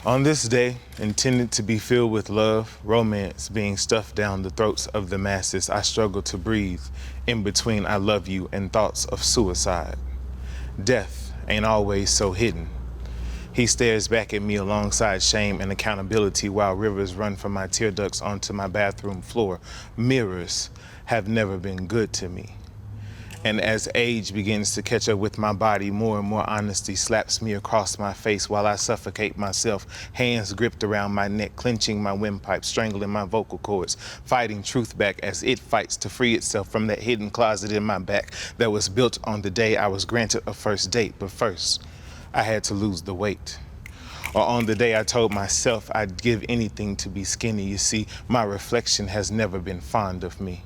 On this day, intended to be filled with love, romance being stuffed down the throats of the masses, I struggle to breathe in between I love you and thoughts of suicide. Death ain't always so hidden. He stares back at me alongside shame and accountability while rivers run from my tear ducts onto my bathroom floor. Mirrors have never been good to me. And as age begins to catch up with my body, more and more honesty slaps me across my face while I suffocate myself, hands gripped around my neck, clenching my windpipe, strangling my vocal cords, fighting truth back as it fights to free itself from that hidden closet in my back that was built on the day I was granted a first date. But first, I had to lose the weight. Or on the day I told myself I'd give anything to be skinny. You see, my reflection has never been fond of me.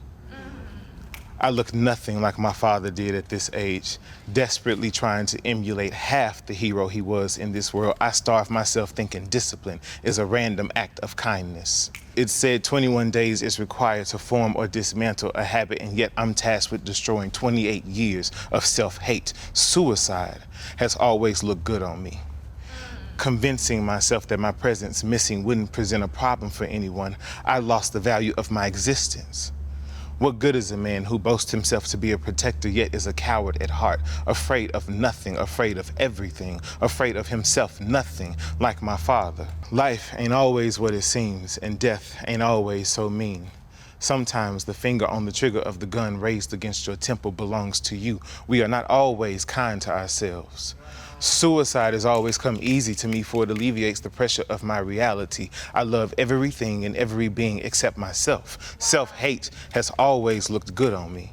I looked nothing like my father did at this age, desperately trying to emulate half the hero he was in this world. I starved myself thinking discipline is a random act of kindness. It said 21 days is required to form or dismantle a habit, and yet I'm tasked with destroying 28 years of self-hate. Suicide has always looked good on me. Convincing myself that my presence missing wouldn't present a problem for anyone, I lost the value of my existence. What good is a man who boasts himself to be a protector yet is a coward at heart, afraid of nothing, afraid of everything, afraid of himself, nothing like my father? Life ain't always what it seems, and death ain't always so mean. Sometimes the finger on the trigger of the gun raised against your temple belongs to you. We are not always kind to ourselves. Suicide has always come easy to me, for it alleviates the pressure of my reality. I love everything and every being except myself. Self-hate has always looked good on me.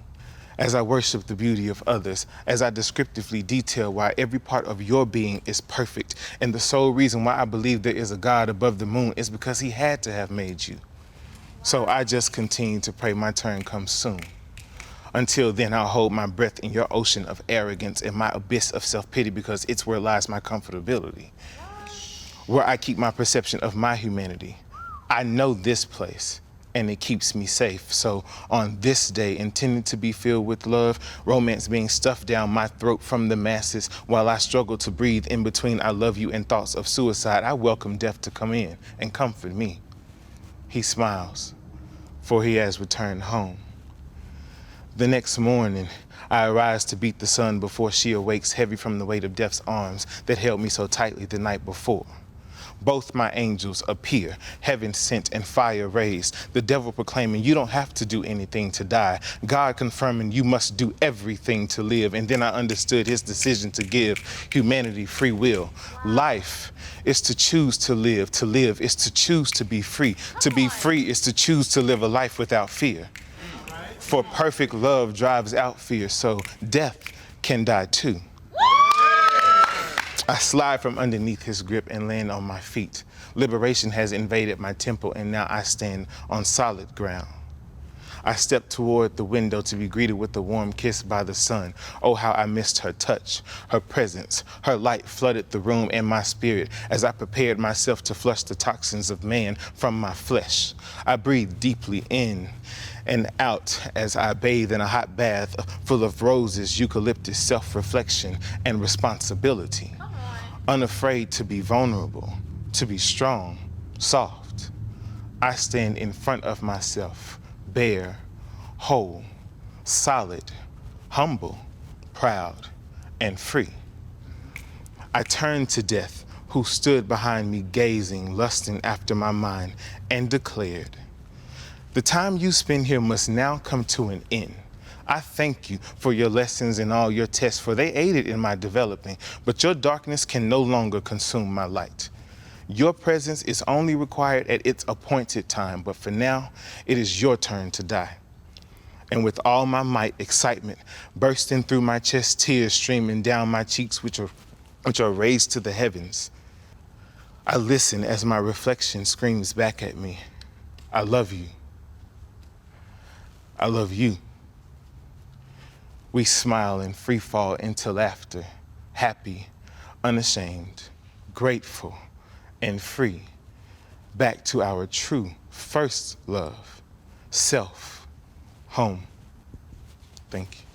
As I worship the beauty of others, as I descriptively detail why every part of your being is perfect, and the sole reason why I believe there is a God above the moon is because he had to have made you. So I just continue to pray my turn comes soon. Until then, I'll hold my breath in your ocean of arrogance and my abyss of self-pity, because it's where lies my comfortability, where I keep my perception of my humanity. I know this place, and it keeps me safe. So on this day, intended to be filled with love, romance being stuffed down my throat from the masses, while I struggle to breathe in between I love you and thoughts of suicide, I welcome death to come in and comfort me. He smiles, for he has returned home. The next morning, I arise to beat the sun before she awakes, heavy from the weight of death's arms that held me so tightly the night before. Both my angels appear, heaven sent and fire raised, the devil proclaiming you don't have to do anything to die, God confirming you must do everything to live. And then I understood his decision to give humanity free will. Life is to choose to live is to choose to be free is to choose to live a life without fear. For perfect love drives out fear, so death can die too. I slide from underneath his grip and land on my feet. Liberation has invaded my temple, and now I stand on solid ground. I step toward the window to be greeted with a warm kiss by the sun. Oh, how I missed her touch, her presence. Her light flooded the room and my spirit as I prepared myself to flush the toxins of man from my flesh. I breathe deeply in and out as I bathe in a hot bath full of roses, eucalyptus, self-reflection, and responsibility. Unafraid to be vulnerable, to be strong, soft. I stand in front of myself, bare, whole, solid, humble, proud, and free. I turned to death, who stood behind me gazing, lusting after my mind, and declared, the time you spend here must now come to an end. I thank you for your lessons and all your tests, for they aided in my developing, but your darkness can no longer consume my light. Your presence is only required at its appointed time, but for now, it is your turn to die. And with all my might, excitement bursting through my chest, tears streaming down my cheeks, which are raised to the heavens, I listen as my reflection screams back at me, I love you. I love you. We smile and free fall into laughter, happy, unashamed, grateful, and free, back to our true first love, self, home. Thank you.